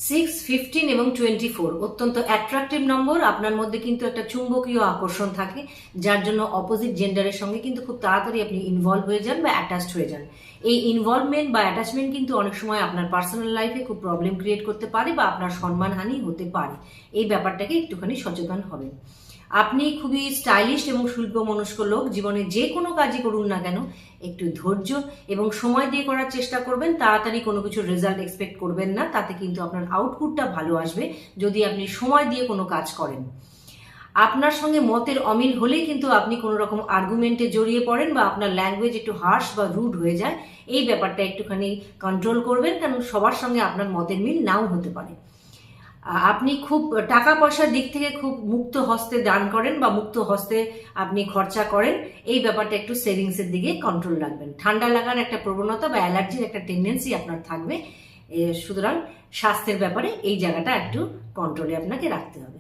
6, 15 এবং 24 অত্যন্ত অ্যাট্রাকটিভ নম্বর। আপনার মধ্যে কিন্তু একটা চুম্বকীয় আকর্ষণ থাকে, যার জন্য অপোজিট জেন্ডারের সঙ্গে কিন্তু খুব তাড়াতাড়ি আপনি ইনভলভ হয়ে যান বা অ্যাটাচড হয়ে যান। এই ইনভলভমেন্ট বা অ্যাটাচমেন্ট কিন্তু অনেক সময় আপনার পার্সোনাল লাইফে খুব প্রবলেম ক্রিয়েট করতে পারে বা আপনার সম্মানহানি হতে পারে। এই ব্যাপারটাকে একটুখানি সচেতন হবেন। আপনি খুবই স্টাইলিশ এবং শিল্প মনস্ক লোক। জীবনে যে কোনো কাজই করুন না কেন একটু ধৈর্য এবং সময় দিয়ে করার চেষ্টা করবেন। তাড়াতাড়ি কোনো কিছু রেজাল্ট এক্সপেক্ট করবেন না, তাতে কিন্তু আপনার আউটপুটটা ভালো আসবে যদি আপনি সময় দিয়ে কোনো কাজ করেন। আপনার সঙ্গে মতের অমিল হলেই কিন্তু আপনি কোনো রকম আর্গুমেন্টে জড়িয়ে পড়েন বা আপনার ল্যাঙ্গুয়েজ একটু হার্শ বা রুড হয়ে যায়। এই ব্যাপারটা একটুখানি কন্ট্রোল করবেন, কারণ সবার সঙ্গে আপনার মতের মিল নাও হতে পারে। আপনি খুব টাকা পয়সার দিক থেকে খুব মুক্ত হস্তে দান করেন বা মুক্ত হস্তে আপনি খরচা করেন। এই ব্যাপারটা একটু সেভিংসের দিকে কন্ট্রোল রাখবেন। ঠান্ডা লাগার একটা প্রবণতা বা অ্যালার্জির একটা টেন্ডেন্সি আপনার থাকবে। সুতরাং স্বাস্থ্যের ব্যাপারে এই জায়গাটা একটু কন্ট্রোলে আপনাকে রাখতে হবে।